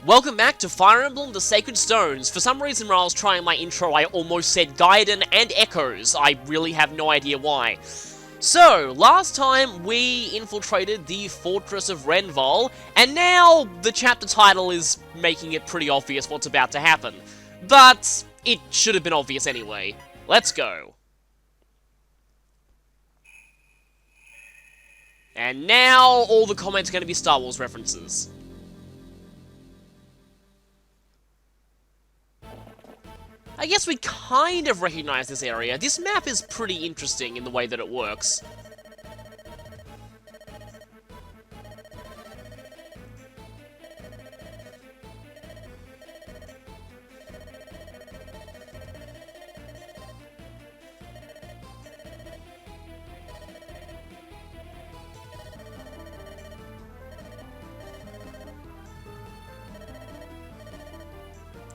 Welcome back to Fire Emblem The Sacred Stones. For some reason when I was trying my intro I almost said Gaiden and Echoes. I really have no idea why. So, last time we infiltrated the Fortress of Renval, and now the chapter title is making it pretty obvious what's about to happen. But it should have been obvious anyway. Let's go. And now all the comments are going to be Star Wars references. I guess we kind of recognize this area. This map is pretty interesting in the way that it works.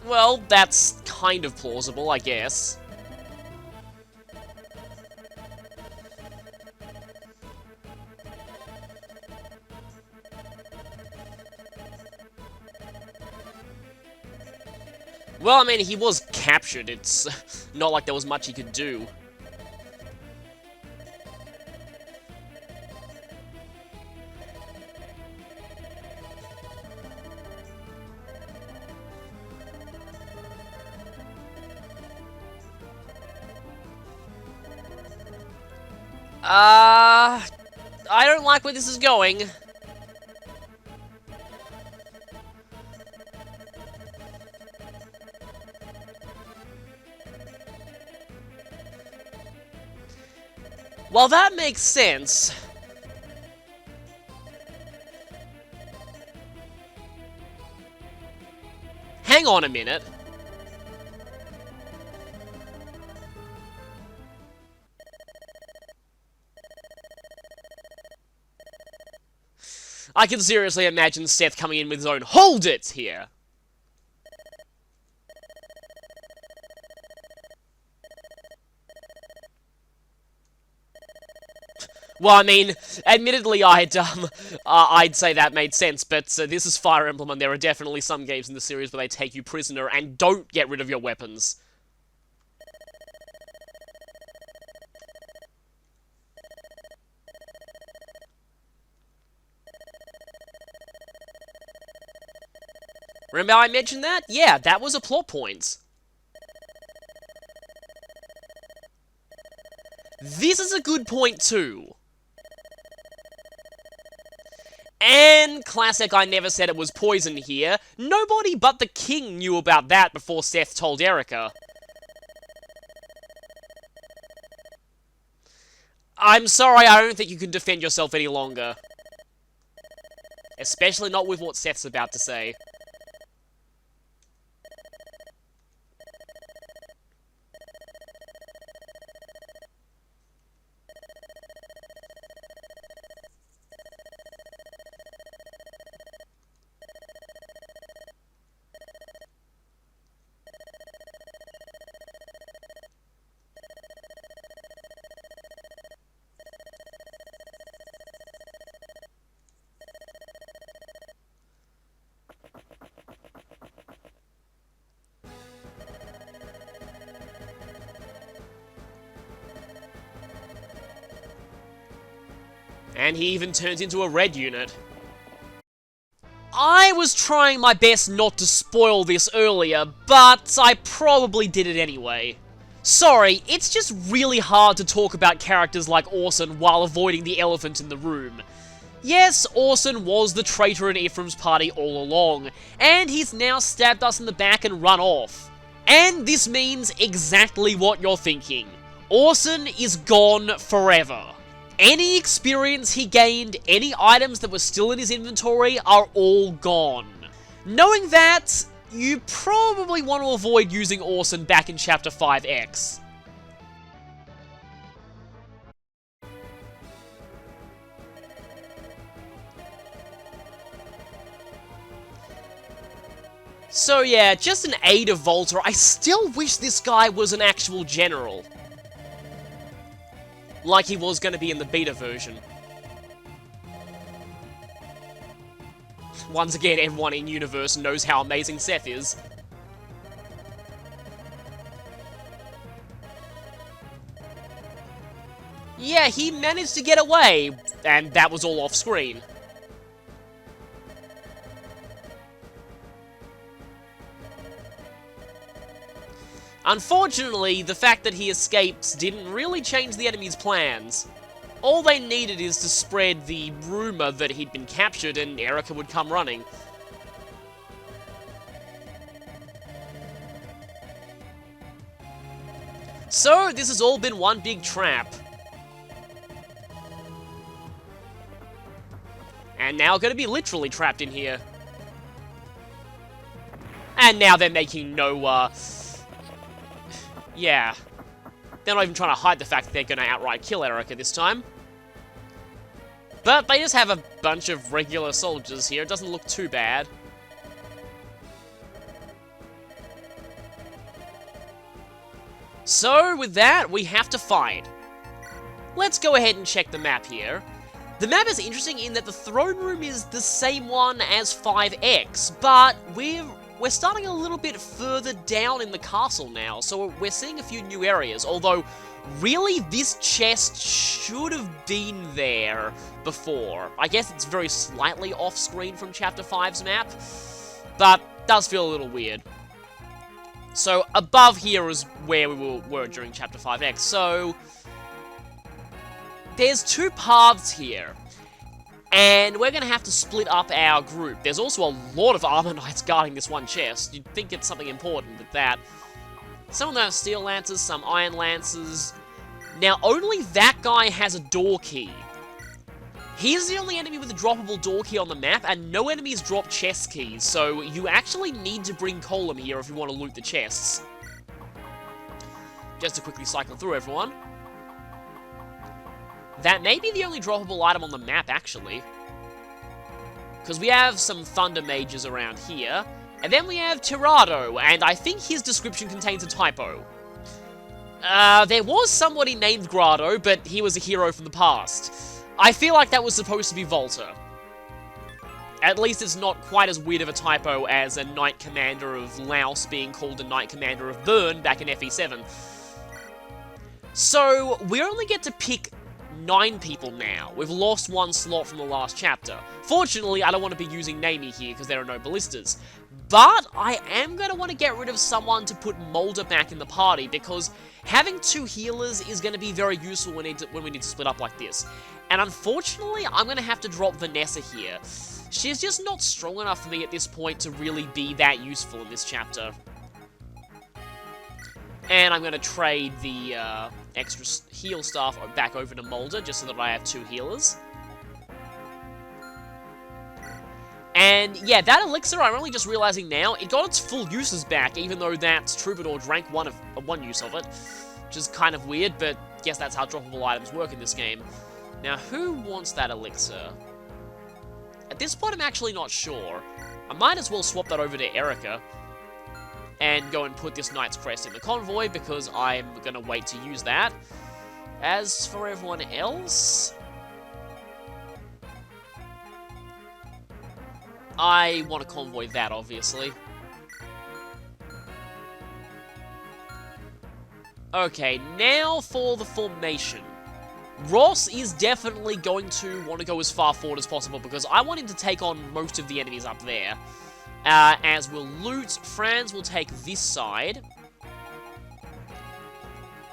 Well, that's kind of plausible, I guess. Well, I mean, he was captured. It's not like there was much he could do. I don't like where this is going. Well, that makes sense. Hang on a minute. I can seriously imagine Seth coming in with his own "Hold it!" here. Well, I mean, admittedly, I'd say that made sense, but this is Fire Emblem, and there are definitely some games in the series where they take you prisoner and don't get rid of your weapons. Remember how I mentioned that? Yeah, that was a plot point. This is a good point too. And classic I never said it was poison here. Nobody but the king knew about that before Seth told Erica. I'm sorry, I don't think you can defend yourself any longer. Especially not with what Seth's about to say. And he even turns into a red unit. I was trying my best not to spoil this earlier, but I probably did it anyway. Sorry, it's just really hard to talk about characters like Orson while avoiding the elephant in the room. Yes, Orson was the traitor in Ephraim's party all along, and he's now stabbed us in the back and run off. And this means exactly what you're thinking. Orson is gone forever. Any experience he gained, any items that were still in his inventory are all gone. Knowing that, you probably want to avoid using Orson back in Chapter 5X. So yeah, just an aid of Volta. I still wish this guy was an actual general. Like he was going to be in the beta version. once again, everyone in universe knows how amazing Seth is. Yeah, he managed to get away, and that was all off screen. Unfortunately, the fact that he escaped didn't really change the enemy's plans. All they needed is to spread the rumor that he'd been captured and Erica would come running. So, this has all been one big trap. And now going to be literally trapped in here. And now they're making no, yeah. They're not even trying to hide the fact that they're going to outright kill Erica this time. But they just have a bunch of regular soldiers here. It doesn't look too bad. So, with that, we have to fight. Let's go ahead and check the map here. The map is interesting in that the throne room is the same one as 5X, but we're starting a little bit further down in the castle now, so we're seeing a few new areas, although really this chest should have been there before. I guess it's very slightly off-screen from Chapter 5's map, but does feel a little weird. So above here is where we were during Chapter 5X, so there's two paths here, and we're going to have to split up our group. There's also a lot of armor knights guarding this one chest. You'd think it's something important with that. Some of them have steel lances, some iron lances. Now, only that guy has a door key. He's the only enemy with a droppable door key on the map, and no enemies drop chest keys, so you actually need to bring Colum here if you want to loot the chests. Just to quickly cycle through everyone. That may be the only droppable item on the map, actually. Because we have some Thunder Mages around here. And then we have Tirado, and I think his description contains a typo. There was somebody named Grado, but he was a hero from the past. I feel like that was supposed to be Volta. At least it's not quite as weird of a typo as a Knight Commander of Laos being called a Knight Commander of Bern back in FE7. So, we only get to pick 9 people now. We've lost one slot from the last chapter. Fortunately, I don't want to be using Namie here because there are no ballistas. But I am going to want to get rid of someone to put Mulder back in the party because having 2 healers is going to be very useful when we need to split up like this. And unfortunately, I'm going to have to drop Vanessa here. She's just not strong enough for me at this point to really be that useful in this chapter. And I'm going to trade the extra heal staff back over to Mulder, just so that I have 2 healers. And yeah, that elixir, I'm only just realizing now, it got its full uses back, even though that Troubadour drank one use of it. Which is kind of weird, but guess that's how droppable items work in this game. Now, who wants that elixir? At this point, I'm actually not sure. I might as well swap that over to Erica. And go and put this Knight's Crest in the convoy, because I'm going to wait to use that. As for everyone else, I want to convoy that, obviously. Okay, now for the formation. Ross is definitely going to want to go as far forward as possible, because I want him to take on most of the enemies up there. As we'll loot, Franz will take this side.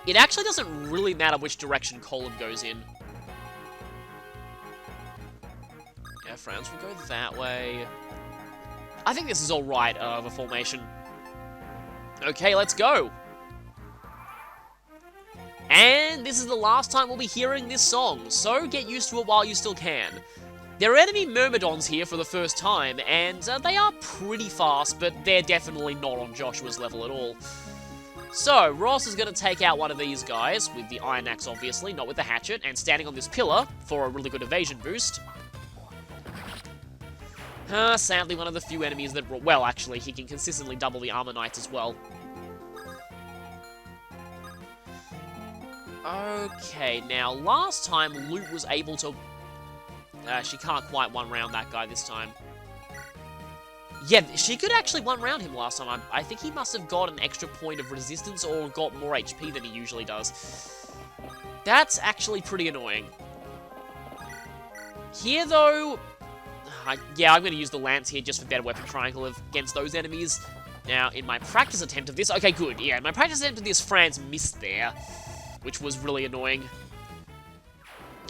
It actually doesn't really matter which direction Colum goes in. Yeah, Franz will go that way. I think this is alright of a formation. Okay, let's go! And this is the last time we'll be hearing this song, so get used to it while you still can. There are enemy Myrmidons here for the first time, and they are pretty fast, but they're definitely not on Joshua's level at all. So, Ross is going to take out one of these guys, with the Iron Axe obviously, not with the hatchet, and standing on this pillar for a really good evasion boost. Sadly, one of the few enemies that... Well, actually, he can consistently double the Armor Knights as well. Okay, now, last time, Loot was able to... she can't quite one-round that guy this time. Yeah, she could actually one-round him last time. I think he must have got an extra point of resistance or got more HP than he usually does. That's actually pretty annoying. Here, though... yeah, I'm going to use the lance here just for better weapon triangle against those enemies. Now, in my practice attempt of this... Okay, good. Yeah, in my practice attempt of this, Franz missed there, which was really annoying.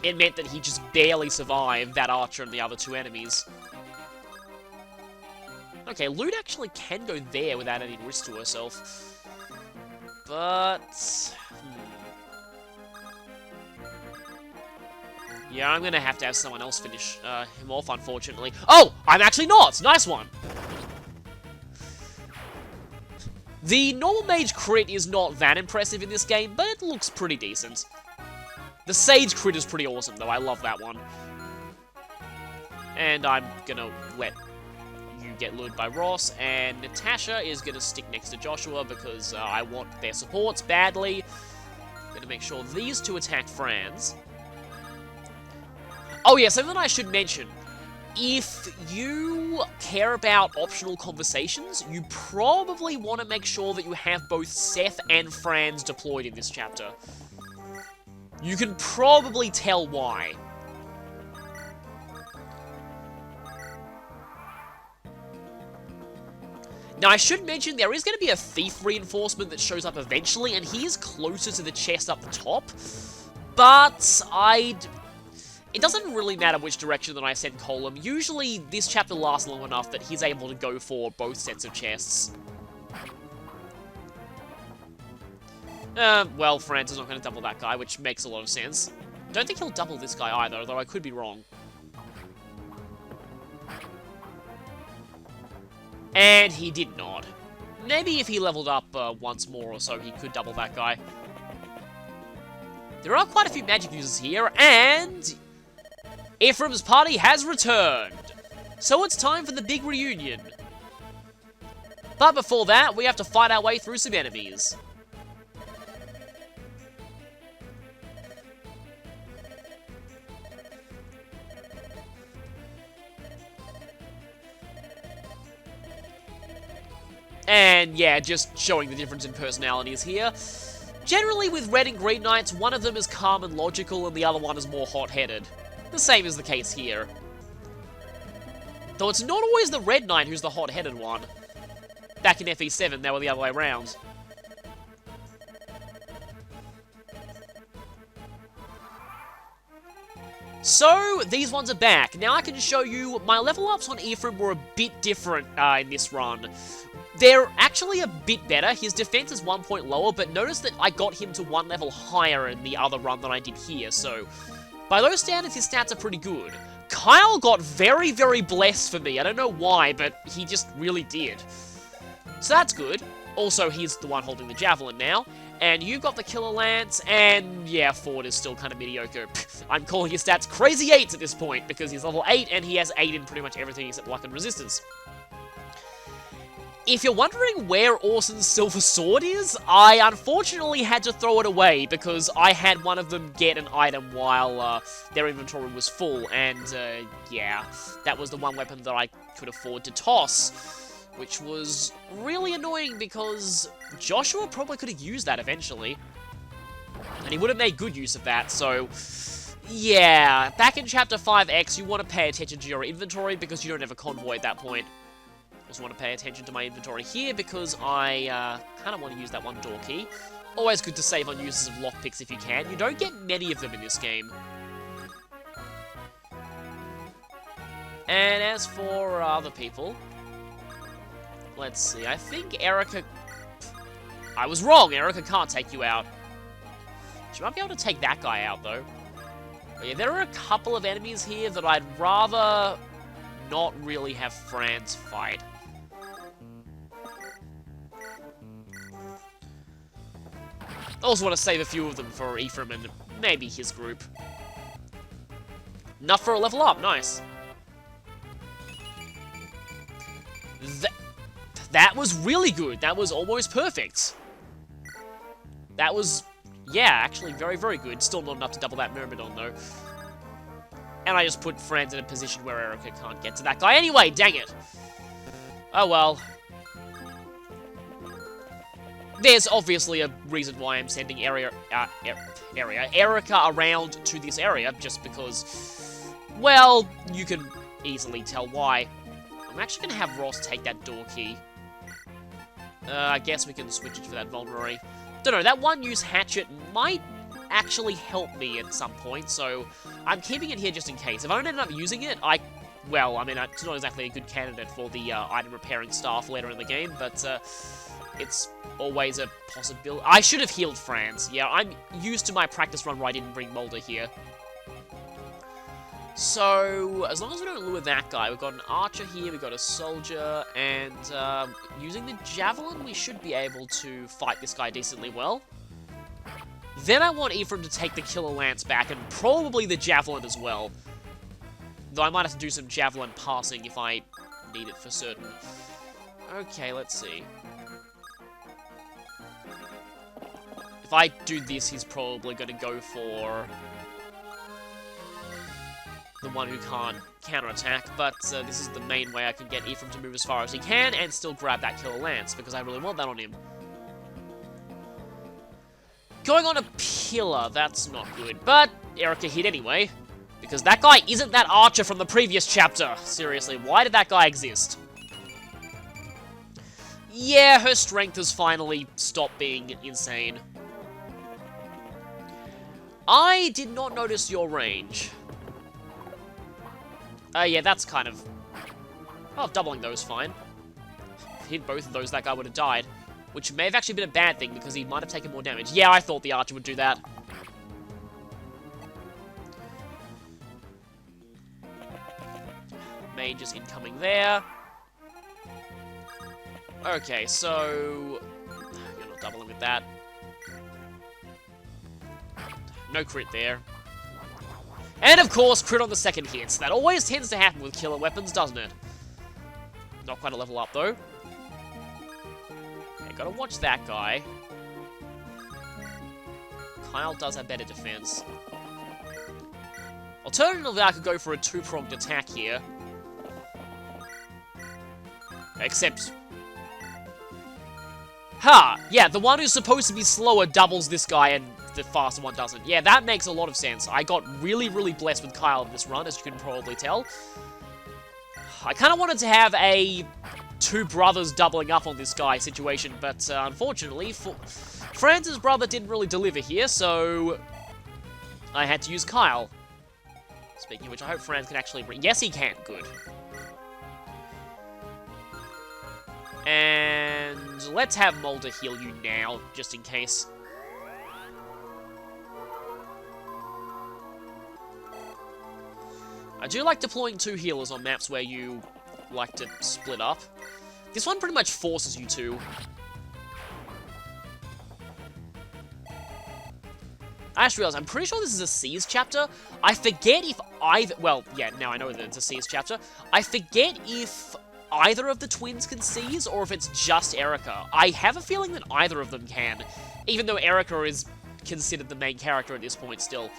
It meant that he just barely survived that archer and the other two enemies. Okay, Lute actually can go there without any risk to herself. But... yeah, I'm gonna have to have someone else finish him off, unfortunately. Oh! I'm actually not! Nice one! The normal mage crit is not that impressive in this game, but it looks pretty decent. The sage crit is pretty awesome, though. I love that one. And I'm gonna let you get lured by Ross, and Natasha is gonna stick next to Joshua because I want their supports badly. Gonna make sure these two attack Franz. Oh yeah, something that I should mention. If you care about optional conversations, you probably want to make sure that you have both Seth and Franz deployed in this chapter. You can probably tell why. Now, I should mention there is going to be a thief reinforcement that shows up eventually, and he is closer to the chest up the top. But it doesn't really matter which direction that I send Colum. Usually, this chapter lasts long enough that he's able to go for both sets of chests. Well, Franz is not going to double that guy, which makes a lot of sense. Don't think he'll double this guy either, though I could be wrong. And he did not. Maybe if he leveled up once more or so, he could double that guy. There are quite a few magic users here, and Ephraim's party has returned. So it's time for the big reunion. But before that, we have to fight our way through some enemies. And yeah, just showing the difference in personalities here. Generally with Red and Green Knights, one of them is calm and logical and the other one is more hot-headed. The same is the case here. Though it's not always the Red Knight who's the hot-headed one. Back in FE7, they were the other way around. So, these ones are back. Now I can show you, my level ups on Ephraim were a bit different in this run. They're actually a bit better. His defense is 1 point lower, but notice that I got him to 1 level higher in the other run than I did here, so by those standards, his stats are pretty good. Kyle got very, very blessed for me. I don't know why, but he just really did. So that's good. Also, he's the one holding the javelin now. And you've got the Killer Lance, and yeah, Ford is still kind of mediocre. I'm calling his stats crazy 8s at this point, because he's level 8, and he has 8 in pretty much everything except luck and resistance. If you're wondering where Orson's Silver Sword is, I unfortunately had to throw it away, because I had one of them get an item while their inventory was full, and yeah, that was the one weapon that I could afford to toss. Which was really annoying because Joshua probably could have used that eventually. And he would have made good use of that, so yeah. Back in Chapter 5X, you want to pay attention to your inventory because you don't have a convoy at that point. Also want to pay attention to my inventory here because I kind of want to use that one door key. Always good to save on uses of lockpicks if you can. You don't get many of them in this game. And as for other people... let's see, I think Erica... I was wrong, Erica can't take you out. She might be able to take that guy out, though. But yeah, there are a couple of enemies here that I'd rather not really have Franz fight. I also want to save a few of them for Ephraim and maybe his group. Enough for a level up, nice. That was really good. That was almost perfect. That was, yeah, actually very, very good. Still not enough to double that Myrmidon, though. And I just put Franz in a position where Erica can't get to that guy anyway, dang it. Oh well. There's obviously a reason why I'm sending Erica around to this area, just because, well, you can easily tell why. I'm actually going to have Ross take that door key. I guess we can switch it for that vulnerary. Don't know, that one-use hatchet might actually help me at some point, so I'm keeping it here just in case. If I don't end up using it, well, I mean, it's not exactly a good candidate for the item repairing staff later in the game, but it's always a possibility. I should have healed Franz. Yeah, I'm used to my practice run where I didn't bring Mulder here. So, as long as we don't lure that guy, we've got an archer here, we've got a soldier, and using the javelin, we should be able to fight this guy decently well. Then I want Ephraim to take the killer lance back, and probably the javelin as well. Though I might have to do some javelin passing if I need it for certain. Okay, let's see. If I do this, he's probably going to go for the one who can't counterattack, but this is the main way I can get Ephraim to move as far as he can and still grab that killer lance, because I really want that on him. Going on a pillar, that's not good, but Erica hit anyway, because that guy isn't that archer from the previous chapter. Seriously, why did that guy exist? Yeah, her strength has finally stopped being insane. I did not notice your range. Yeah, that's kind of... Oh, doubling those, fine. If he hit both of those, that guy would have died. Which may have actually been a bad thing, because he might have taken more damage. Yeah, I thought the archer would do that. Mage is incoming there. Okay, so... You're not doubling with that. No crit there. And of course, crit on the second hit. That always tends to happen with killer weapons, doesn't it? Not quite a level up, though. Okay, gotta watch that guy. Kyle does have better defense. Alternatively, I could go for a two-pronged attack here. Except... Ha! Yeah, the one who's supposed to be slower doubles this guy and the faster one doesn't. Yeah, that makes a lot of sense. I got really, really blessed with Kyle in this run, as you can probably tell. I kind of wanted to have a two brothers doubling up on this guy situation, but unfortunately, Franz's brother didn't really deliver here, so I had to use Kyle. Speaking of which, I hope Franz can actually bring... Yes, he can. Good. And let's have Mulder heal you now, just in case. I do like deploying two healers on maps where you like to split up. This one pretty much forces you to. I just realized, I'm pretty sure this is a Seas chapter. I forget if either... Well, yeah, now I know that it's a Seas chapter. I forget if either of the twins can seize, or if it's just Erica. I have a feeling that either of them can, even though Erica is considered the main character at this point still.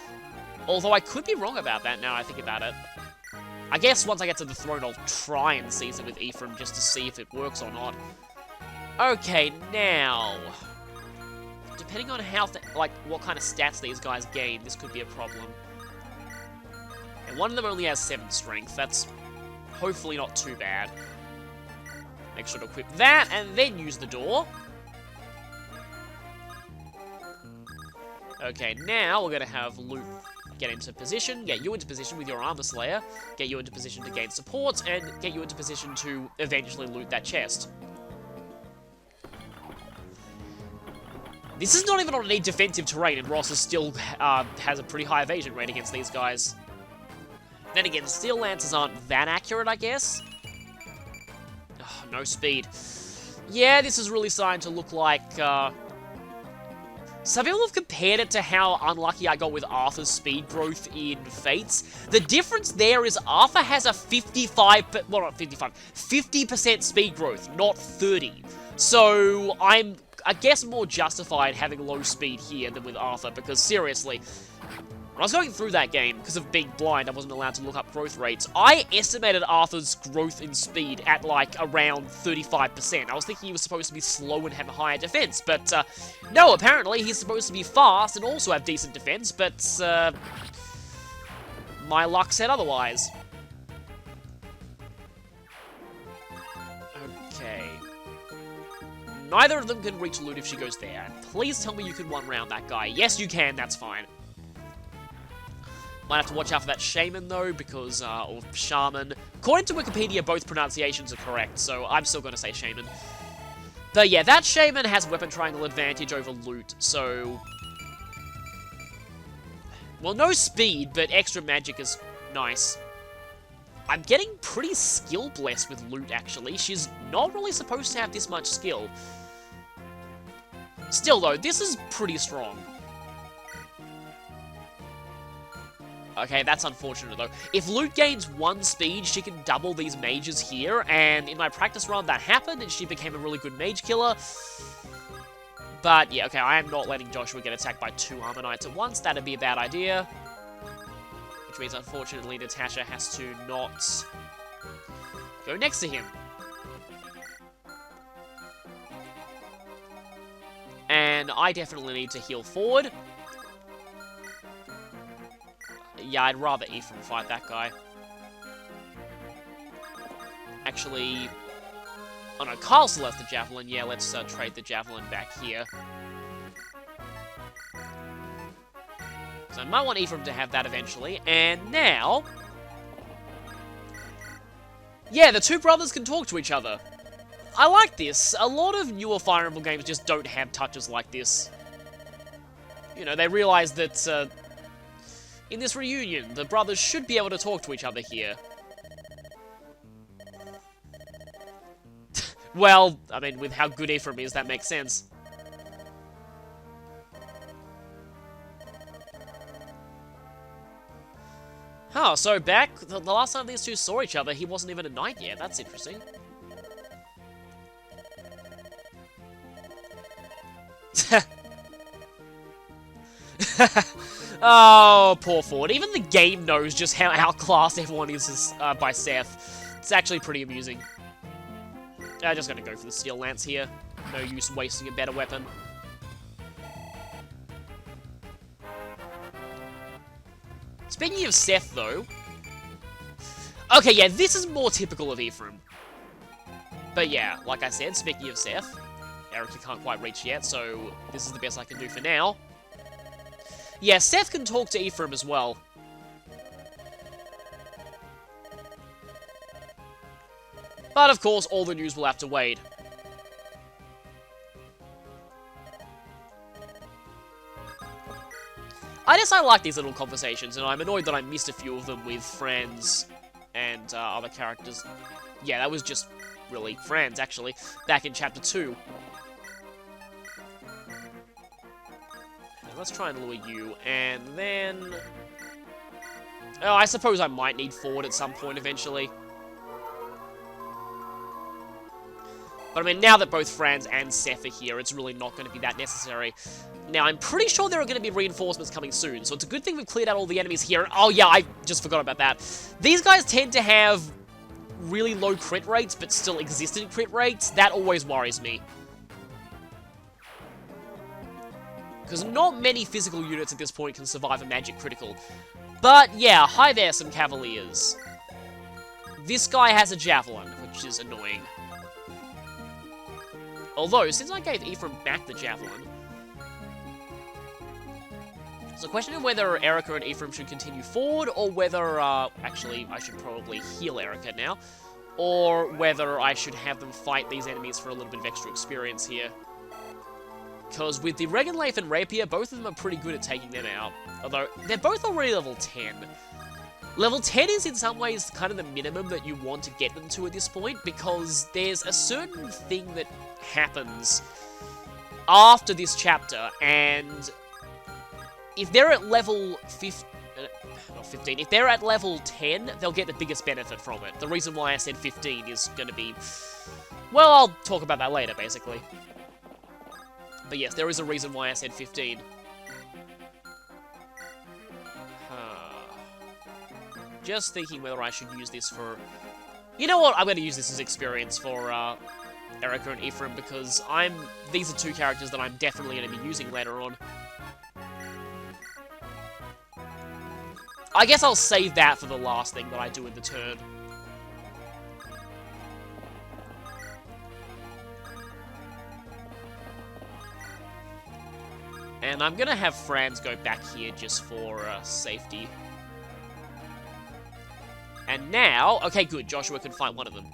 Although I could be wrong about that now I think about it. I guess once I get to the throne, I'll try and seize it with Ephraim just to see if it works or not. Okay, now... Depending on how, what kind of stats these guys gain, this could be a problem. And one of them only has 7 strength. That's hopefully not too bad. Make sure to equip that, and then use the door. Okay, now we're going to have Luke get into position, get you into position with your Armor Slayer, get you into position to gain support, and get you into position to eventually loot that chest. This is not even on any defensive terrain, and Ross is still has a pretty high evasion rate against these guys. Then again, Steel Lancers aren't that accurate, I guess. Ugh, no speed. Yeah, this is really starting to look like... Some people have compared it to how unlucky I got with Arthur's speed growth in Fates. The difference there is Arthur has a 50% speed growth, not 30. So I guess more justified having low speed here than with Arthur, because seriously, When I was going through that game, because of being blind, I wasn't allowed to look up growth rates. I estimated Arthur's growth in speed at, like, around 35%. I was thinking he was supposed to be slow and have a higher defense, but, no, apparently he's supposed to be fast and also have decent defense, but, my luck said otherwise. Okay. Neither of them can reach loot if she goes there. Please tell me you can one-round that guy. Yes, you can, that's fine. Might have to watch out for that shaman, though, because, or shaman. According to Wikipedia, both pronunciations are correct, so I'm still going to say shaman. But yeah, that shaman has weapon triangle advantage over loot, so... Well, no speed, but extra magic is nice. I'm getting pretty skill blessed with loot, actually. She's not really supposed to have this much skill. Still, though, this is pretty strong. Okay, that's unfortunate, though. If loot gains 1 speed, she can double these mages here, and in my practice run, that happened, and she became a really good mage killer. But, yeah, okay, I am not letting Joshua get attacked by 2 Armor Knights at once. That'd be a bad idea. Which means, unfortunately, Natasha has to not go next to him. And I definitely need to heal forward. Yeah, I'd rather Ephraim fight that guy. Actually... Oh no, Carl still has the Javelin. Yeah, let's trade the Javelin back here. So I might want Ephraim to have that eventually. And now... Yeah, the 2 brothers can talk to each other. I like this. A lot of newer Fire Emblem games just don't have touches like this. You know, they realize that... in this reunion, the brothers should be able to talk to each other here. Well, I mean, with how good Ephraim is, that makes sense. Oh, so back, the last time these 2 saw each other, he wasn't even a knight yet. That's interesting. Oh, poor Ford. Even the game knows just how outclassed everyone is by Seth. It's actually pretty amusing. I'm just gonna go for the Steel Lance here. No use wasting a better weapon. Speaking of Seth, though... Okay, yeah, this is more typical of Ephraim. But yeah, like I said, speaking of Seth, Erica can't quite reach yet, so this is the best I can do for now. Yeah, Seth can talk to Ephraim as well. But of course, all the news will have to wait. I like these little conversations, and I'm annoyed that I missed a few of them with Franz and other characters. Yeah, that was just really Franz, actually, back in Chapter 2. Let's try and lure you, and then... Oh, I suppose I might need Ford at some point eventually. But I mean, now that both Franz and Seth are here, it's really not going to be that necessary. Now, I'm pretty sure there are going to be reinforcements coming soon, so it's a good thing we've cleared out all the enemies here. Oh yeah, I just forgot about that. These guys tend to have really low crit rates, but still existent crit rates. That always worries me. Because not many physical units at this point can survive a magic critical. But yeah, hi there, some Cavaliers. This guy has a Javelin, which is annoying. Although, since I gave Ephraim back the Javelin... So the question of whether Erica and Ephraim should continue forward, or whether, actually, I should probably heal Erica now. Or whether I should have them fight these enemies for a little bit of extra experience here. Because with the Regenleif and Rapier, both of them are pretty good at taking them out. Although, they're both already level 10. Level 10 is in some ways kind of the minimum that you want to get them to at this point, because there's a certain thing that happens after this chapter, and if they're at level 15, if they're at level 10, they'll get the biggest benefit from it. The reason why I said 15 is going to be... Well, I'll talk about that later, basically. But yes, there is a reason why I said 15. Just thinking whether I should use this for... You know what? I'm going to use this as experience for Erica and Ephraim, because these are two characters that I'm definitely going to be using later on. I guess I'll save that for the last thing that I do in the turn. And I'm going to have Franz go back here just for safety. And now... Okay, good. Joshua can fight one of them.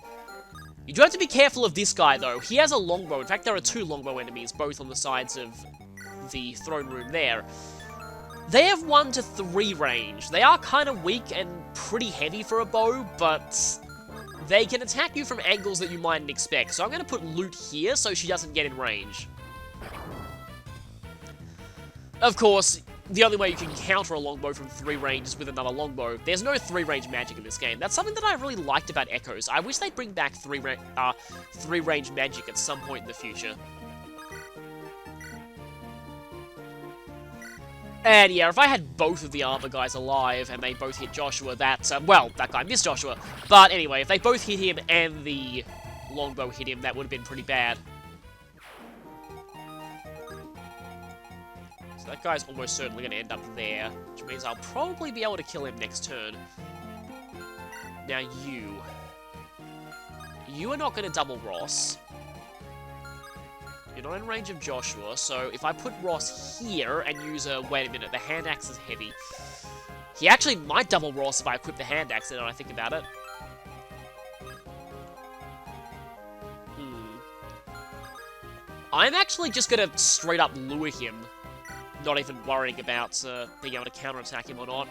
You do have to be careful of this guy, though. He has a longbow. In fact, there are two longbow enemies, both on the sides of the throne room there. They have 1 to 3 range. They are kind of weak and pretty heavy for a bow, but they can attack you from angles that you mightn't expect. So I'm going to put loot here so she doesn't get in range. Of course, the only way you can counter a longbow from 3 range is with another longbow. There's no 3-range magic in this game. That's something that I really liked about Echoes. I wish they'd bring back 3-range magic at some point in the future. And yeah, if I had both of the armor guys alive and they both hit Joshua, well, that guy missed Joshua. But anyway, if they both hit him and the longbow hit him, that would have been pretty bad. So that guy's almost certainly going to end up there, which means I'll probably be able to kill him next turn. Now you are not going to double Ross. You're not in range of Joshua, so if I put Ross here and use a... Wait a minute, the hand axe is heavy. He actually might double Ross if I equip the hand axe, now I think about it. I'm actually just going to straight up lure him, not even worrying about being able to counterattack him or not.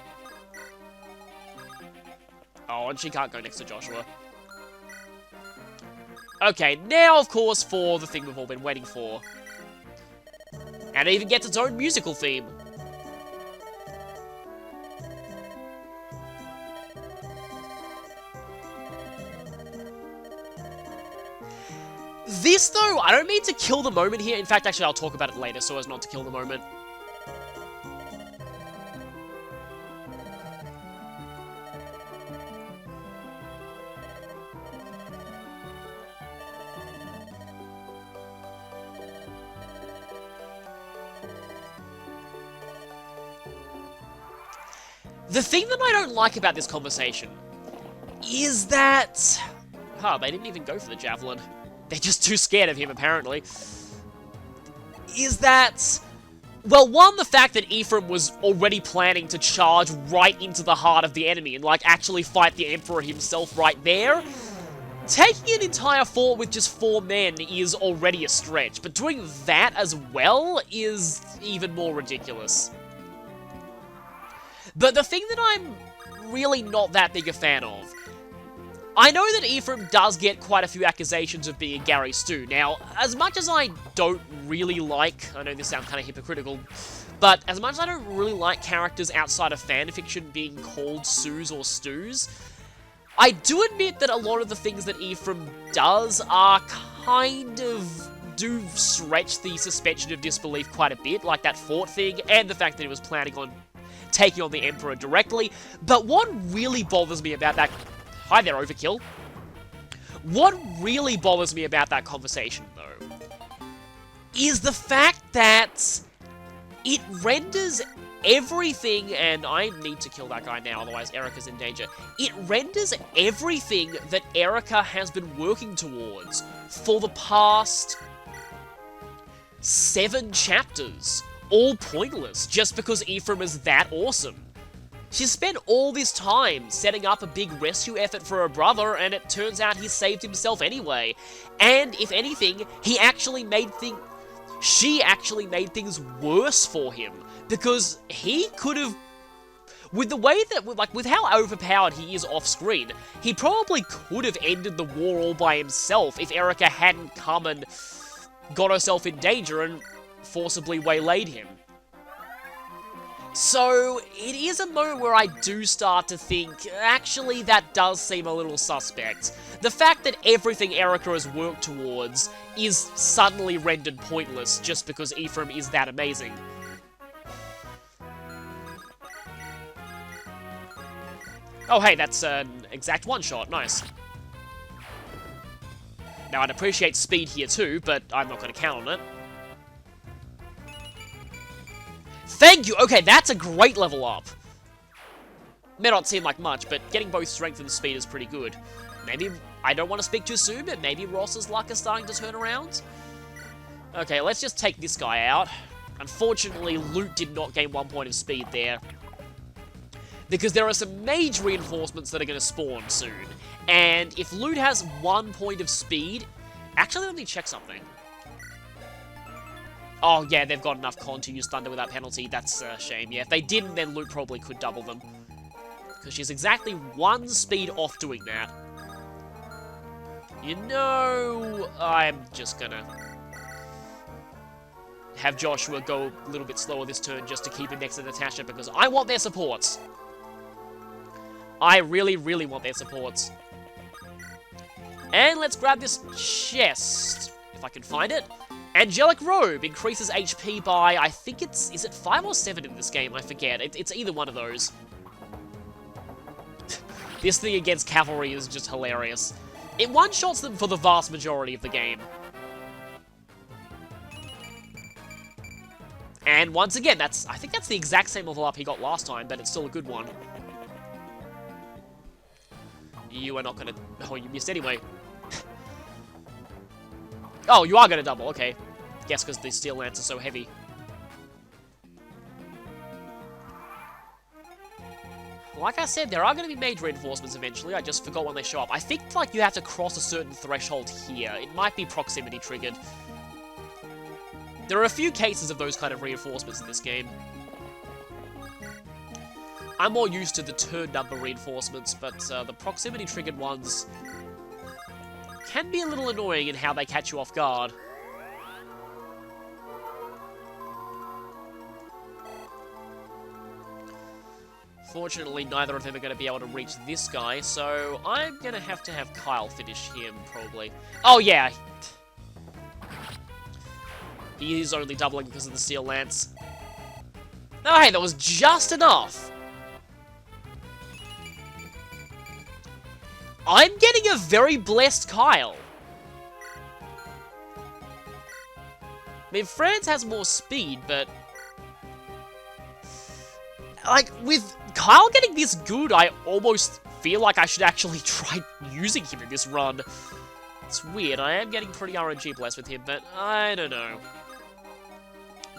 Oh, and she can't go next to Joshua. Okay, now, of course, for the thing we've all been waiting for. And it even gets its own musical theme. This, though, I don't mean to kill the moment here. In fact, actually, I'll talk about it later so as not to kill the moment. The thing that I don't like about this conversation is that... they didn't even go for the javelin. They're just too scared of him, apparently. Is that... Well, one, the fact that Ephraim was already planning to charge right into the heart of the enemy and, like, actually fight the Emperor himself right there. Taking an entire fort with just 4 men is already a stretch, but doing that as well is even more ridiculous. But the thing that I'm really not that big a fan of, I know that Ephraim does get quite a few accusations of being Gary Stu. Now, as much as I don't really like, I know this sounds kind of hypocritical, but as much as I don't really like characters outside of fanfiction being called Sus or Stews, I do admit that a lot of the things that Ephraim does are kind of do stretch the suspension of disbelief quite a bit, like that fort thing, and the fact that he was planning on taking on the Emperor directly. But what really bothers me about that... Hi there, Overkill. What really bothers me about that conversation, though, is the fact that it renders everything... And I need to kill that guy now, otherwise Erica's in danger. It renders everything that Erica has been working towards for the past 7 chapters all pointless, just because Ephraim is that awesome. She's spent all this time setting up a big rescue effort for her brother, and it turns out he saved himself anyway. And, if anything, she actually made things worse for him, because he could have... With the way that, with how overpowered he is off-screen, he probably could have ended the war all by himself if Erica hadn't come and got herself in danger and forcibly waylaid him. So, it is a moment where I do start to think, actually, that does seem a little suspect. The fact that everything Erica has worked towards is suddenly rendered pointless just because Ephraim is that amazing. Oh, hey, that's an exact one-shot. Nice. Now, I'd appreciate speed here too, but I'm not going to count on it. Thank you! Okay, that's a great level up. May not seem like much, but getting both strength and speed is pretty good. Maybe, I don't want to speak too soon, but maybe Ross's luck is starting to turn around? Okay, let's just take this guy out. Unfortunately, Loot did not gain 1 point of speed there. Because there are some mage reinforcements that are going to spawn soon. And if Loot has 1 point of speed... Actually, let me check something. Oh, yeah, they've got enough con to use Thunder without penalty. That's a shame. Yeah, if they didn't, then Loot probably could double them. Because she's exactly 1 speed off doing that. You know, I'm just gonna have Joshua go a little bit slower this turn just to keep him next to Natasha because I want their supports. I really, really want their supports. And let's grab this chest, if I can find it. Angelic Robe increases HP by, I think it's, is it 5 or 7 in this game? I forget. It's either one of those. This thing against cavalry is just hilarious. It one-shots them for the vast majority of the game. And once again, I think that's the exact same level up he got last time, but it's still a good one. You are not gonna... Oh, you missed anyway. Oh, you are gonna double, okay. Guess because the steel lance is so heavy. Like I said, there are going to be mage reinforcements eventually. I just forgot when they show up. I think, like, you have to cross a certain threshold here. It might be proximity triggered. There are a few cases of those kind of reinforcements in this game. I'm more used to the turn number reinforcements, but the proximity triggered ones can be a little annoying in how they catch you off guard. Fortunately, neither of them are going to be able to reach this guy, so I'm going to have Kyle finish him, probably. Oh, yeah. He is only doubling because of the steel lance. Oh, hey, that was just enough. I'm getting a very blessed Kyle. I mean, Franz has more speed, but... like, with Kyle getting this good, I almost feel like I should actually try using him in this run. It's weird, I am getting pretty RNG blessed with him, but I don't know.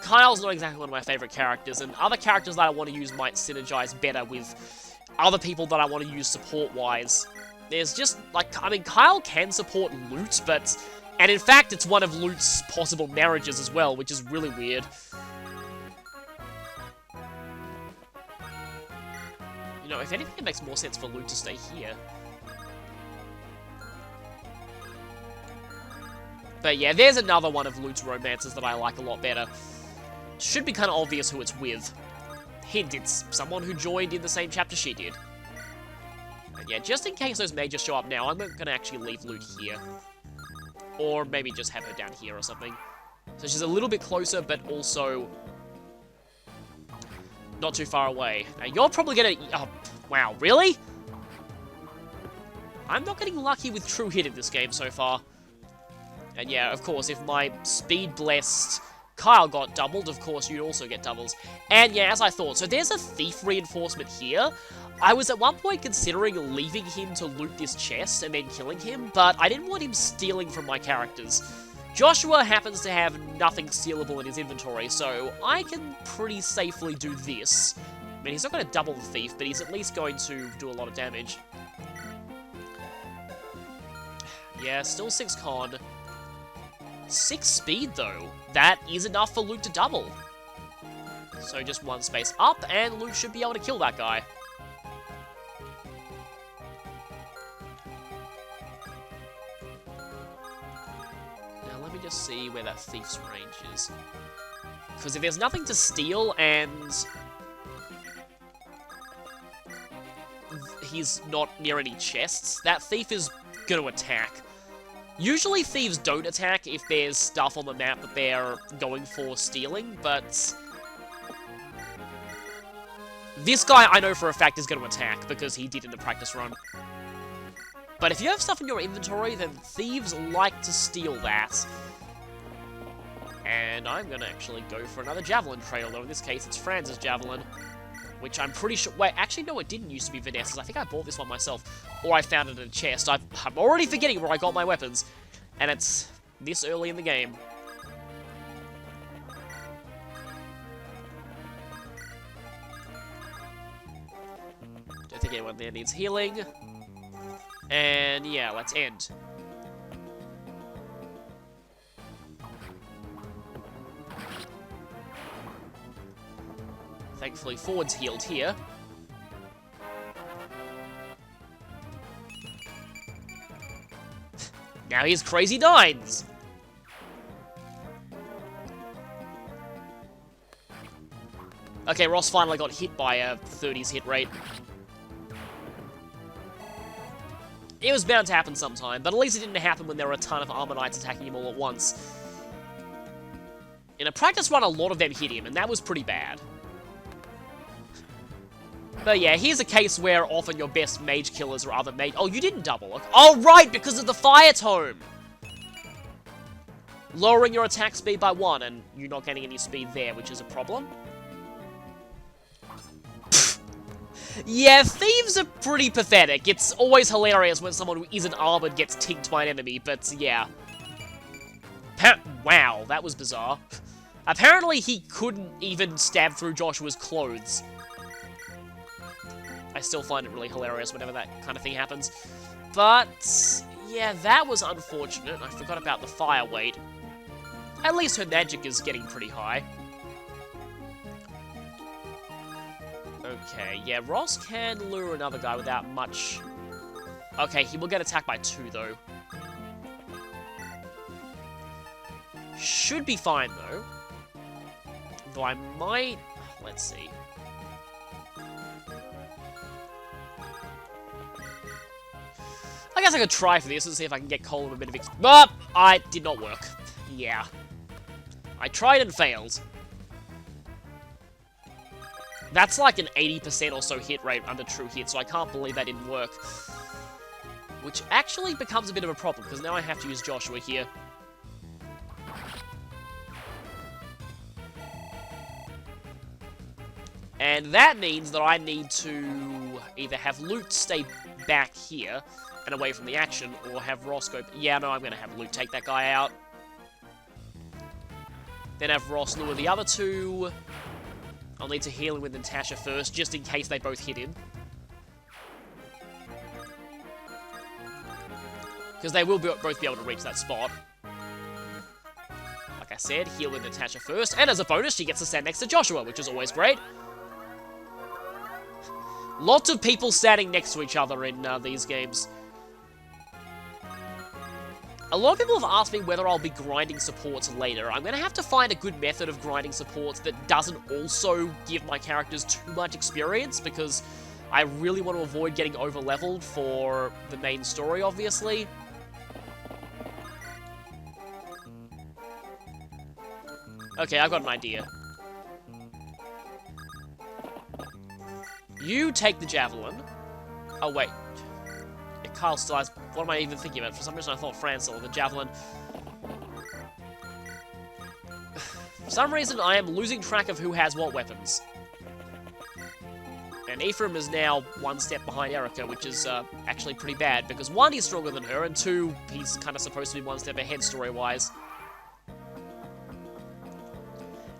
Kyle's not exactly one of my favorite characters, and other characters that I want to use might synergize better with other people that I want to use support-wise. There's just, like, I mean, Kyle can support Loot, but... and in fact, it's one of Loot's possible marriages as well, which is really weird. You know, if anything, it makes more sense for Loot to stay here. But yeah, there's another one of Loot's romances that I like a lot better. Should be kind of obvious who it's with. Hint, it's someone who joined in the same chapter she did. And yeah, just in case those mages show up now, I'm going to actually leave Loot here. Or maybe just have her down here or something. So she's a little bit closer, but also... not too far away. Now, you're probably gonna... oh, wow, really? I'm not getting lucky with true hit in this game so far. And yeah, of course, if my speed-blessed Kyle got doubled, of course, you'd also get doubles. And yeah, as I thought, so there's a thief reinforcement here. I was at one point considering leaving him to loot this chest and then killing him, but I didn't want him stealing from my characters. Joshua happens to have nothing stealable in his inventory, so I can pretty safely do this. I mean, he's not going to double the thief, but he's at least going to do a lot of damage. Yeah, still 6 con. 6 speed, though. That is enough for Luke to double. So just 1 space up, and Luke should be able to kill that guy. Now, let me just see where that thief's range is. Because if there's nothing to steal, and he's not near any chests, that thief is going to attack. Usually thieves don't attack if there's stuff on the map that they're going for stealing, but This guy, I know for a fact, is going to attack, because he did in the practice run. But if you have stuff in your inventory, then thieves like to steal that. And I'm going to actually go for another javelin trail, though in this case it's Franz's javelin. Which I'm pretty sure... Wait, actually, no, it didn't used to be Vanessa's. I think I bought this one myself. Or I found it in a chest. I'm already forgetting where I got my weapons. And it's this early in the game. Don't think anyone there needs healing. And yeah, let's end. Thankfully, Ford's healed here. Now here's Crazy Nines! Okay, Ross finally got hit by a 30s hit rate. It was bound to happen sometime, but at least it didn't happen when there were a ton of Armor Knights attacking him all at once. In a practice run, a lot of them hit him, and that was pretty bad. But yeah, here's a case where often your best mage killers are other mage... Oh, you didn't double. Oh, right, because of the fire tome! Lowering your attack speed by 1, and you're not getting any speed there, which is a problem. Yeah, thieves are pretty pathetic. It's always hilarious when someone who isn't armored gets tinked by an enemy, but yeah. Wow, that was bizarre. Apparently he couldn't even stab through Joshua's clothes. I still find it really hilarious whenever that kind of thing happens. But, yeah, that was unfortunate. I forgot about the fire weight. At least her magic is getting pretty high. Okay, yeah, Ross can lure another guy without much... Okay, he will get attacked by 2, though. Should be fine, though. Though I might... Let's see. I guess I could try for this and see if I can get Colin a bit of But I did not work. Yeah. I tried and failed. That's like an 80% or so hit rate under true hit, so I can't believe that didn't work. Which actually becomes a bit of a problem, because now I have to use Joshua here. And that means that I need to either have Loot stay back here and away from the action, or have Ross go... Yeah, no, I'm going to have Loot take that guy out. Then have Ross lure the other 2. I'll need to heal him with Natasha first, just in case they both hit him. Because they will both be able to reach that spot. Like I said, heal with Natasha first, and as a bonus, she gets to stand next to Joshua, which is always great. Lots of people standing next to each other in these games. A lot of people have asked me whether I'll be grinding supports later. I'm going to have to find a good method of grinding supports that doesn't also give my characters too much experience, because I really want to avoid getting over-leveled for the main story, obviously. Okay, I've got an idea. You take the javelin. Oh, wait. Kyle still has... What am I even thinking about? For some reason I thought Fran still had the javelin. For some reason I am losing track of who has what weapons. And Ephraim is now 1 step behind Erica, which is actually pretty bad, because 1, he's stronger than her, and 2, he's kind of supposed to be 1 step ahead story-wise.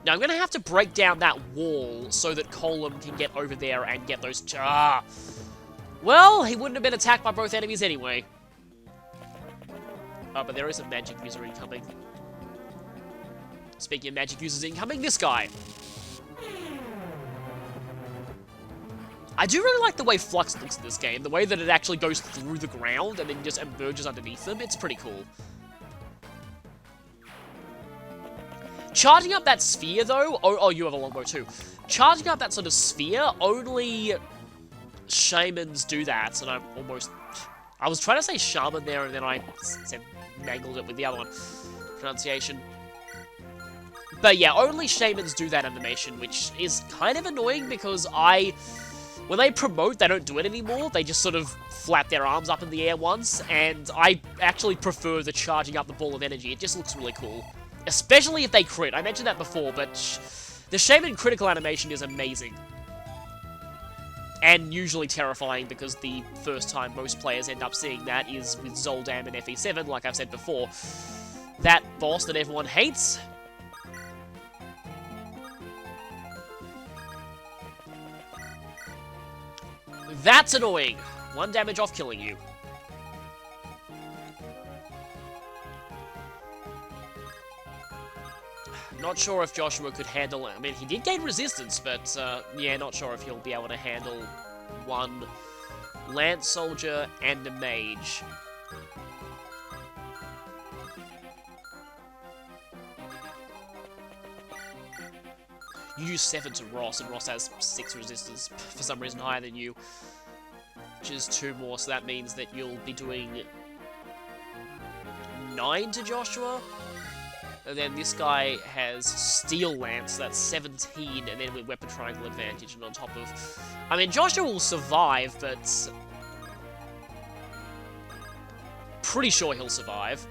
Now I'm going to have to break down that wall so that Colum can get over there and get those... Well, he wouldn't have been attacked by both enemies anyway. Oh, but there is a magic user incoming. Speaking of magic users incoming, this guy. I do really like the way Flux looks in this game. The way that it actually goes through the ground and then just emerges underneath them. It's pretty cool. Charging up that sphere, though... Oh, you have a longbow, too. Charging up that sort of sphere, only... Shamans do that, and I'm almost... I was trying to say shaman there, and then I said mangled it with the other one. Pronunciation. But yeah, only shamans do that animation, which is kind of annoying because when they promote, they don't do it anymore. They just sort of flap their arms up in the air once, and I actually prefer the charging up the ball of energy. It just looks really cool. Especially if they crit. I mentioned that before, but the shaman critical animation is amazing. And usually terrifying because the first time most players end up seeing that is with Zoldan and FE7, like I've said before. That boss that everyone hates. That's annoying! 1 damage off killing you. Not sure if Joshua could handle it. I mean, he did gain resistance, but yeah, not sure if he'll be able to handle 1 Lance Soldier and a Mage. You use 7 to Ross, and Ross has 6 resistance, for some reason higher than you. Which is 2 more, so that means that you'll be doing 9 to Joshua. And then this guy has Steel Lance, so that's 17, and then with Weapon Triangle Advantage, and on top of... I mean, Joshua will survive, but... pretty sure he'll survive.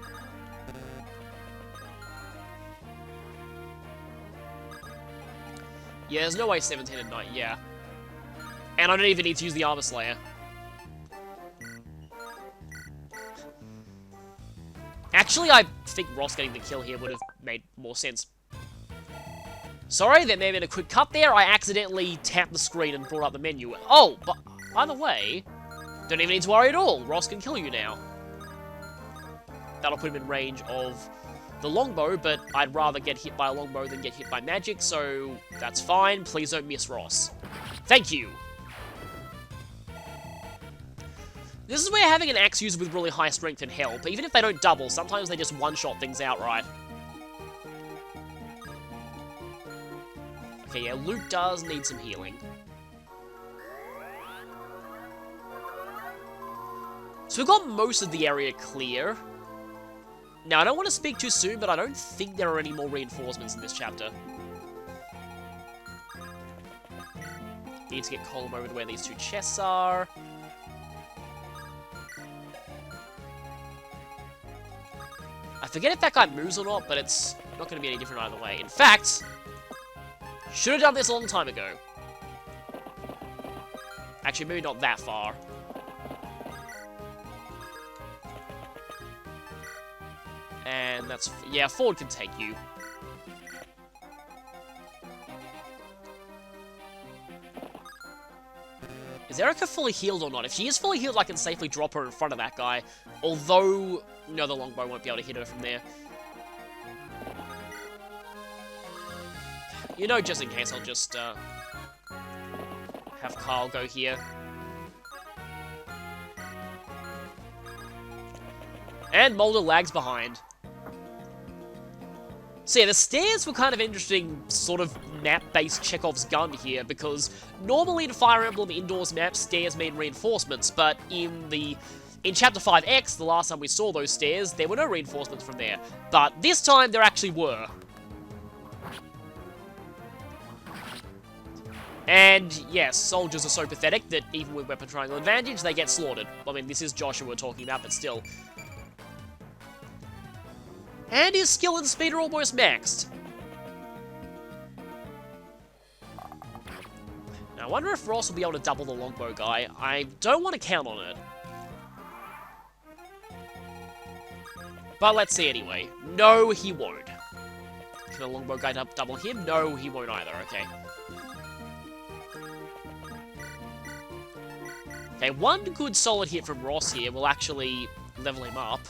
Yeah, there's no way 17 and 9, yeah. And I don't even need to use the Armor Slayer. Actually, I think Ross getting the kill here would have made more sense. Sorry, there may have been a quick cut there. I accidentally tapped the screen and brought up the menu. Oh, but by the way, don't even need to worry at all. Ross can kill you now. That'll put him in range of the longbow, but I'd rather get hit by a longbow than get hit by magic, so that's fine. Please don't miss Ross. Thank you. This is where having an axe user with really high strength can help. Even if they don't double, sometimes they just one-shot things outright. Okay, yeah, Luke does need some healing. So we've got most of the area clear. Now, I don't want to speak too soon, but I don't think there are any more reinforcements in this chapter. Need to get Colum over to where these 2 chests are. I forget if that guy moves or not, but it's not going to be any different either way. In fact, should have done this a long time ago. Actually, maybe not that far. And that's... yeah, Ford can take you. Is Erica fully healed or not? If she is fully healed, I can safely drop her in front of that guy. Although, no, the longbow won't be able to hit her from there. You know, just in case, I'll just have Carl go here. And Mulder lags behind. So yeah, the stairs were kind of interesting, sort of map-based Chekhov's gun here, because normally in Fire Emblem Indoors maps, stairs mean reinforcements, but in Chapter 5X, the last time we saw those stairs, there were no reinforcements from there. But this time, there actually were. And yes, soldiers are so pathetic that even with Weapon Triangle Advantage, they get slaughtered. I mean, this is Joshua we're talking about, but still. And his skill and speed are almost maxed. Now, I wonder if Ross will be able to double the longbow guy. I don't want to count on it. But let's see anyway. No, he won't. Can the longbow guy double him? No, he won't either, okay. Okay, 1 good solid hit from Ross here will actually level him up.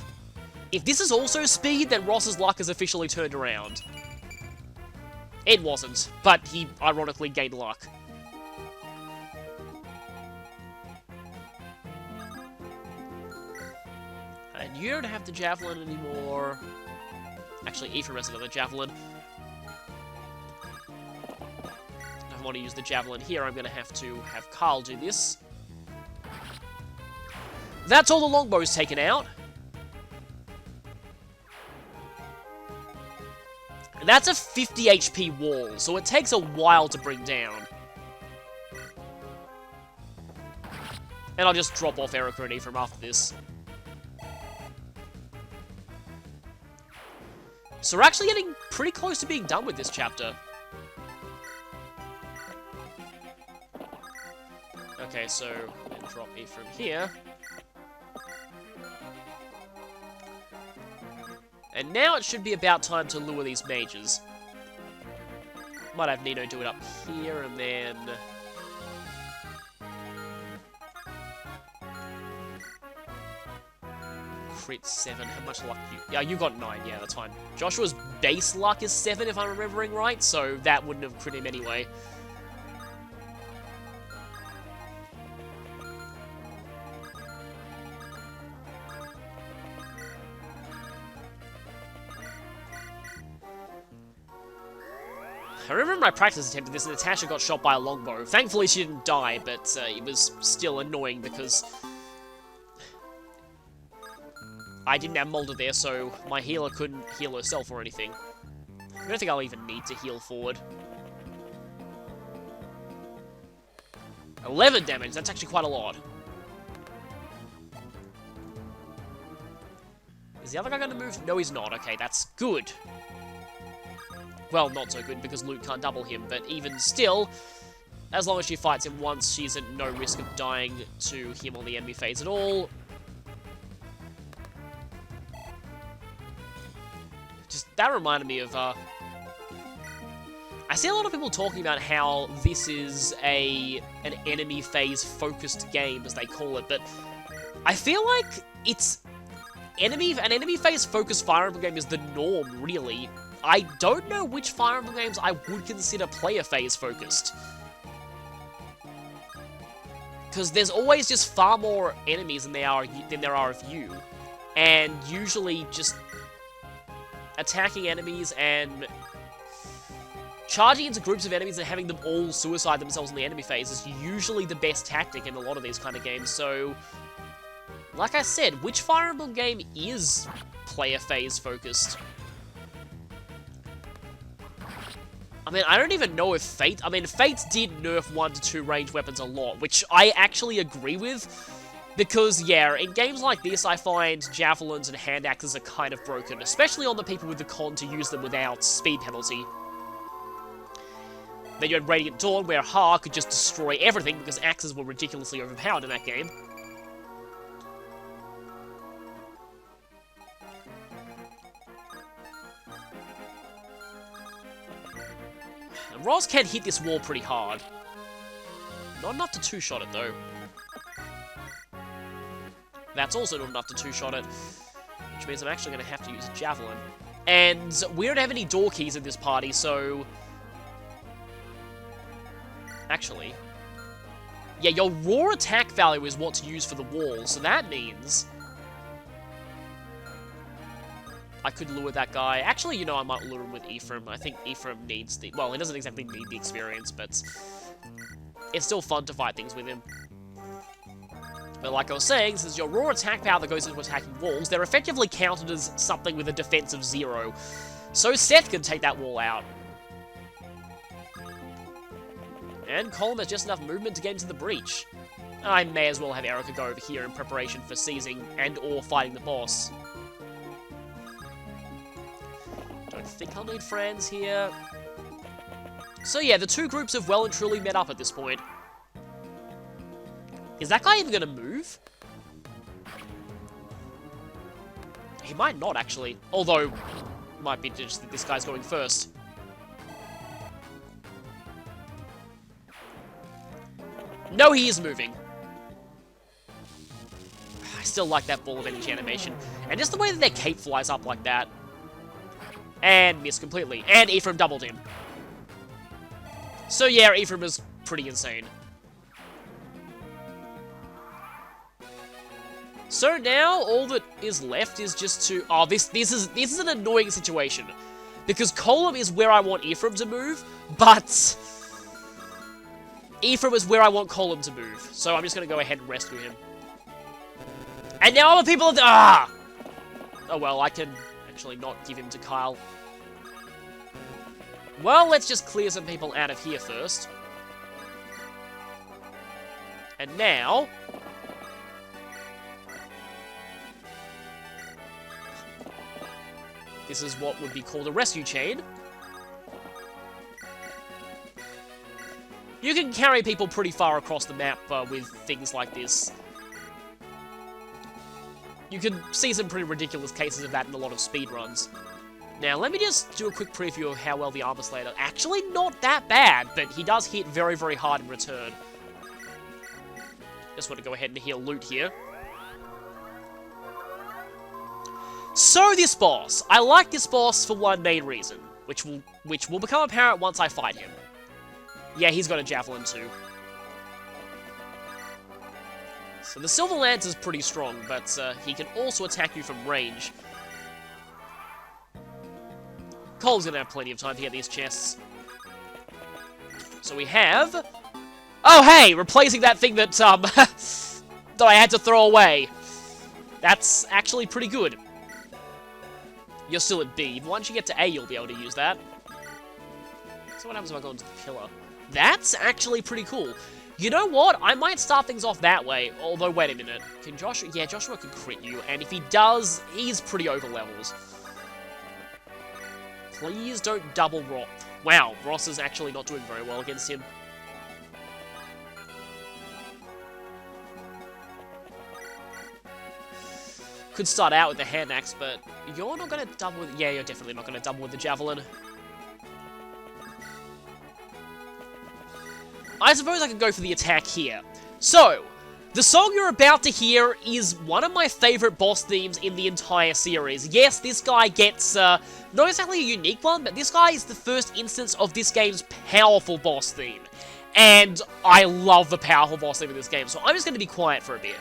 If this is also speed, then Ross's luck has officially turned around. It wasn't, but he ironically gained luck. And you don't have the javelin anymore. Actually, Ephraim has another javelin. If I want to use the javelin here, I'm going to have Carl do this. That's all the longbows taken out. And that's a 50 HP wall, so it takes a while to bring down. And I'll just drop off Erica and Ephraim after this. So we're actually getting pretty close to being done with this chapter. Okay, so then drop Ephraim here. And now it should be about time to lure these mages. Might have Nino do it up here, and then... Crit 7, how much luck do you... Yeah, you got 9, yeah, that's fine. Joshua's base luck is 7, if I'm remembering right, so that wouldn't have crit him anyway. I remember my practice attempt at this, and Natasha got shot by a longbow. Thankfully, she didn't die, but it was still annoying because I didn't have Mulder there, so my healer couldn't heal herself or anything. I don't think I'll even need to heal forward. 11 damage, that's actually quite a lot. Is the other guy going to move? No, he's not. Okay, that's good. Well, not so good, because Luke can't double him, but even still, as long as she fights him once, she's at no risk of dying to him on the enemy phase at all. Just, that reminded me of, I see a lot of people talking about how this is an enemy phase focused game, as they call it, but I feel like it's an enemy phase focused Fire Emblem game is the norm, really. I don't know which Fire Emblem games I would consider player phase focused. Because there's always just far more enemies than there are of you. And usually just attacking enemies and charging into groups of enemies and having them all suicide themselves in the enemy phase is usually the best tactic in a lot of these kind of games. So, like I said, which Fire Emblem game is player phase focused? I mean, I don't even know if Fate... I mean, Fate did nerf 1 to 2 ranged weapons a lot, which I actually agree with. Because, yeah, in games like this, I find javelins and hand axes are kind of broken, especially on the people with the con to use them without speed penalty. Then you had Radiant Dawn, where Ha could just destroy everything because axes were ridiculously overpowered in that game. Ross can hit this wall pretty hard. Not enough to two-shot it, though. That's also not enough to two-shot it, which means I'm actually going to have to use a javelin. And we don't have any door keys in this party, so... Actually... Yeah, your raw attack value is what to use for the wall, so that means... I could lure that guy. Actually, you know, I might lure him with Ephraim. I think Ephraim needs the... Well, he doesn't exactly need the experience, but... It's still fun to fight things with him. But like I was saying, since your raw attack power that goes into attacking walls, they're effectively counted as something with a defense of 0. So Seth can take that wall out. And Colm has just enough movement to get into the breach. I may as well have Erica go over here in preparation for seizing and or fighting the boss. Don't think I'll need friends here. So yeah, the two groups have well and truly met up at this point. Is that guy even gonna move? He might not, actually. Although, might be just that this guy's going first. No, he is moving. I still like that ball of energy animation. And just the way that their cape flies up like that. And missed completely. And Ephraim doubled him. So yeah, Ephraim is pretty insane. So now, all that is left is just to... Oh, this is an annoying situation. Because Colm is where I want Ephraim to move, but... Ephraim is where I want Colm to move. So I'm just going to go ahead and rescue him. And now other people are... Ah! Oh well, I can actually not give him to Kyle. Well, let's just clear some people out of here first. And now... this is what would be called a rescue chain. You can carry people pretty far across the map with things like this. You can see some pretty ridiculous cases of that in a lot of speedruns. Now, let me just do a quick preview of how well the Armor Slayer... actually, not that bad, but he does hit very, very hard in return. Just want to go ahead and heal loot here. So, this boss. I like this boss for one main reason, which will become apparent once I fight him. Yeah, he's got a javelin too. So the Silver Lance is pretty strong, but he can also attack you from range. Cole's gonna have plenty of time to get these chests. So we have... oh, hey! Replacing that thing that, that I had to throw away. That's actually pretty good. You're still at B. Once you get to A, you'll be able to use that. So what happens if I go into the pillar? That's actually pretty cool. You know what? I might start things off that way. Although, wait a minute. Can Joshua... yeah, Joshua can crit you. And if he does, he's pretty over levels. Please don't double Ross. Wow, Ross is actually not doing very well against him. Could start out with the hand axe, but you're not going to double with... yeah, you're definitely not going to double with the javelin. I suppose I could go for the attack here. So, the song you're about to hear is one of my favorite boss themes in the entire series. Yes, this guy gets, not exactly a unique one, but this guy is the first instance of this game's powerful boss theme. And I love the powerful boss theme in this game, so I'm just going to be quiet for a bit.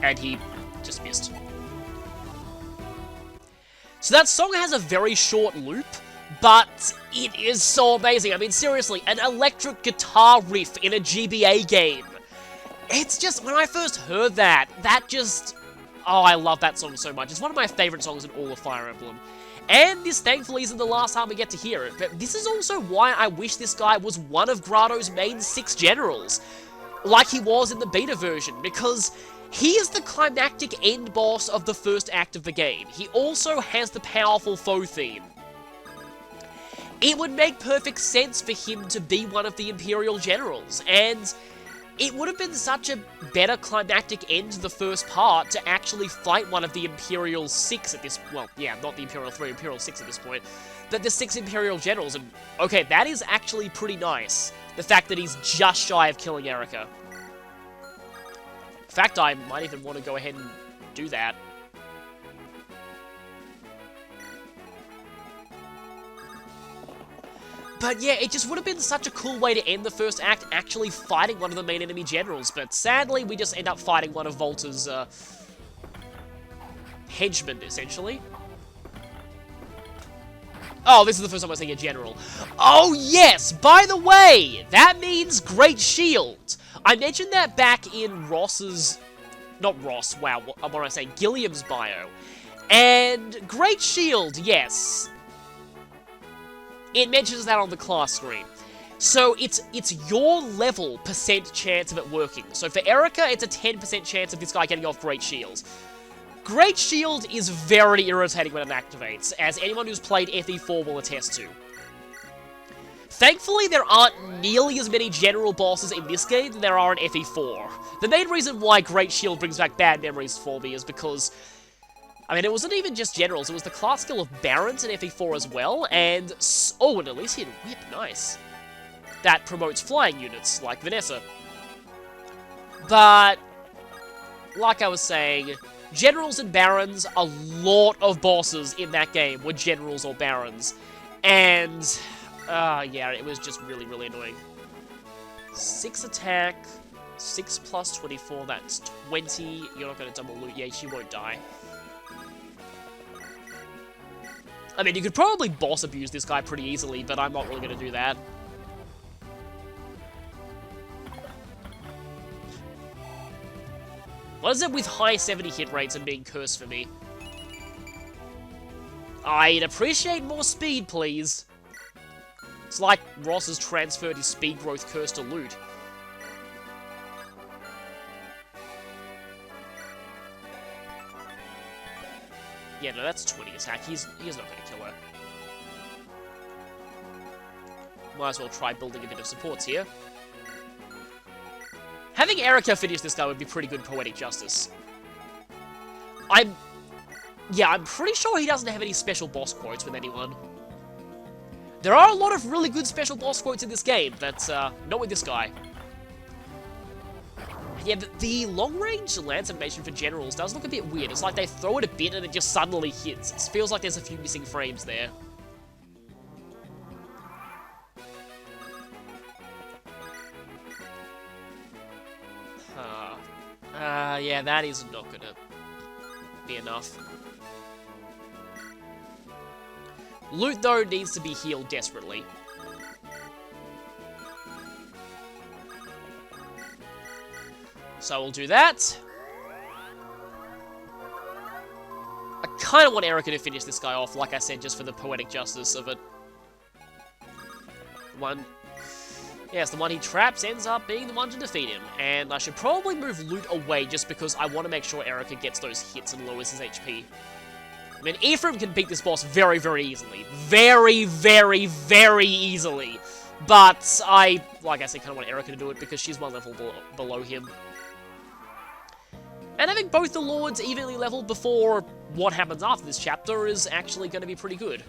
And he just missed. So that song has a very short loop, but it is so amazing. I mean, seriously, an electric guitar riff in a GBA game. It's just, when I first heard that, that just... oh, I love that song so much. It's one of my favorite songs in all of Fire Emblem. And this, thankfully, isn't the last time we get to hear it, but this is also why I wish this guy was one of Grado's main 6 generals, like he was in the beta version, because... he is the climactic end boss of the first act of the game. He also has the powerful foe theme. It would make perfect sense for him to be one of the Imperial Generals, and it would have been such a better climactic end to the first part to actually fight one of the Imperial 6 at this... well, yeah, not the Imperial 3, Imperial 6 at this point, but the 6 Imperial Generals, and okay, that is actually pretty nice. The fact that he's just shy of killing Erica. In fact, I might even want to go ahead and do that. But yeah, it just would have been such a cool way to end the first act, actually fighting one of the main enemy generals. But sadly, we just end up fighting one of Volta's henchmen, essentially. Oh, this is the first time I'm seeing a general. Oh yes! By the way, that means Great Shield. I mentioned that back in Ross's... not Ross, wow, what am I saying? Gilliam's bio. And Great Shield, yes. It mentions that on the class screen. So it's your level % chance of it working. So for Erica, it's a 10% chance of this guy getting off Great Shield. Great Shield is very irritating when it activates, as anyone who's played FE4 will attest to. Thankfully, there aren't nearly as many general bosses in this game than there are in FE4. The main reason why Great Shield brings back bad memories for me is because... I mean, it wasn't even just generals, it was the class skill of Barons in FE4 as well, and... oh, and Elysian Whip, nice. That promotes flying units, like Vanessa. But... like I was saying, generals and Barons, a lot of bosses in that game were generals or Barons. And... yeah, it was just really, really annoying. 6 attack, 6 plus 24, that's 20. You're not going to double loot. Yeah, she won't die. I mean, you could probably boss abuse this guy pretty easily, but I'm not really going to do that. What is it with high 70 hit rates and being cursed for me? I'd appreciate more speed, please. It's like Ross has transferred his speed growth curse to loot. Yeah, no, that's 20 attack. He's not going to kill her. Might as well try building a bit of supports here. Having Erica finish this guy would be pretty good poetic justice. I'm pretty sure he doesn't have any special boss quotes with anyone. There are a lot of really good special boss quotes in this game, but not with this guy. Yeah, the long-range lance animation for generals does look a bit weird. It's like they throw it a bit and it just suddenly hits. It feels like there's a few missing frames there. Yeah, that is not gonna be enough. Loot, though, needs to be healed desperately. So we'll do that. I kind of want Erica to finish this guy off, like I said, just for the poetic justice of it. Yes, the one he traps ends up being the one to defeat him. And I should probably move Loot away just because I want to make sure Erica gets those hits and lowers his HP. I mean, Ephraim can beat this boss very, very easily. Very, very, very easily. But I, like I said, kind of want Erica to do it because she's one level below him. And having both the Lords evenly leveled before what happens after this chapter is actually going to be pretty good.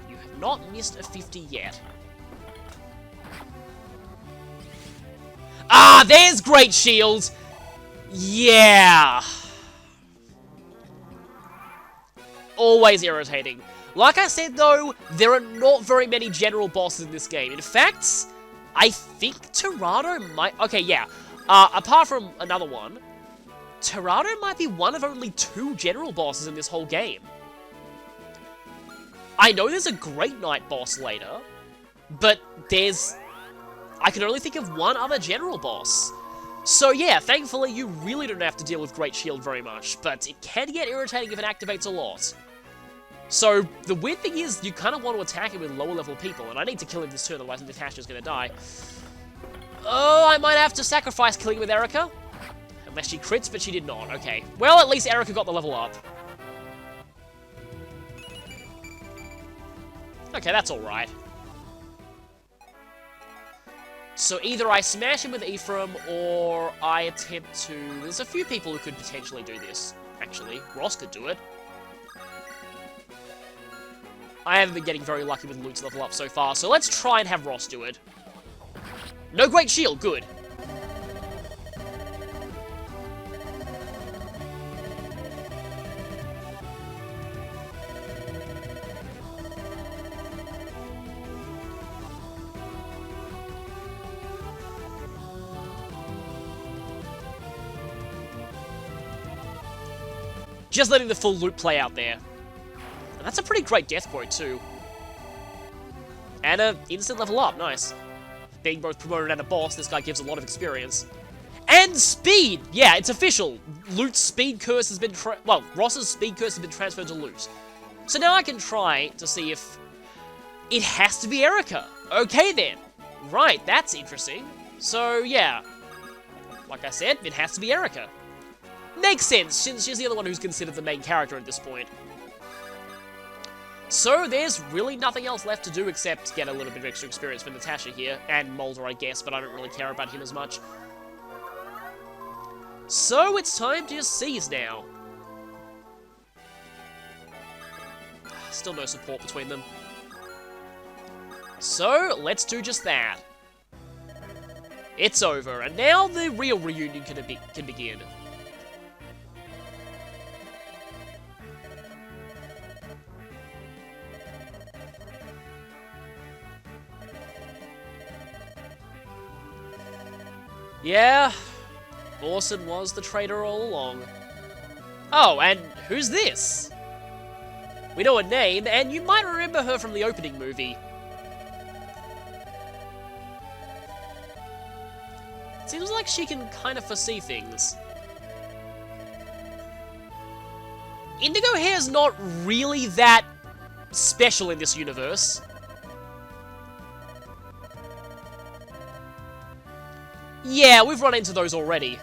You have not missed a 50 yet. Ah, there's Great Shield! Yeah! Always irritating. Like I said, though, there are not very many general bosses in this game. In fact, I think Tirado might... Okay, yeah. Apart from another one, Tirado might be one of only 2 general bosses in this whole game. I know there's a Great Knight boss later, but there's... I can only think of one other general boss. So yeah, thankfully you really don't have to deal with Great Shield very much, but it can get irritating if it activates a lot. So the weird thing is, you kind of want to attack him with lower level people, and I need to kill him this turn, otherwise Natasha's going to die. Oh, I might have to sacrifice killing with Erica. Unless she crits, but she did not. Okay. Well, at least Erica got the level up. Okay, that's alright. So either I smash him with Ephraim, or I attempt to... There's a few people who could potentially do this, actually. Ross could do it. I haven't been getting very lucky with Loot's level up so far, so let's try and have Ross do it. No Great Shield, good. Just letting the full loop play out there. And that's a pretty great death quote, too. And an instant level up, nice. Being both promoted and a boss, this guy gives a lot of experience. And speed! Yeah, it's official. Loot's speed curse has been Ross's speed curse has been transferred to Loot. So now I can try to see if it has to be Erica. Okay then. Right, that's interesting. So yeah. Like I said, it has to be Erica. Makes sense, since she's the other one who's considered the main character at this point. So there's really nothing else left to do except get a little bit of extra experience for Natasha here, and Mulder, I guess, but I don't really care about him as much. So it's time to just seize now. Still no support between them. So let's do just that. It's over, and now the real reunion can begin. Yeah, Orson was the traitor all along. Oh, and who's this? We know her name, and you might remember her from the opening movie. Seems like she can kind of foresee things. Indigo hair's not really that special in this universe. Yeah, we've run into those already.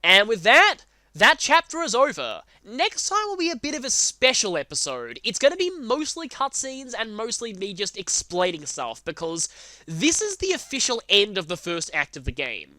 And with that, that chapter is over. Next time will be a bit of a special episode. It's going to be mostly cutscenes and mostly me just explaining stuff, because this is the official end of the first act of the game.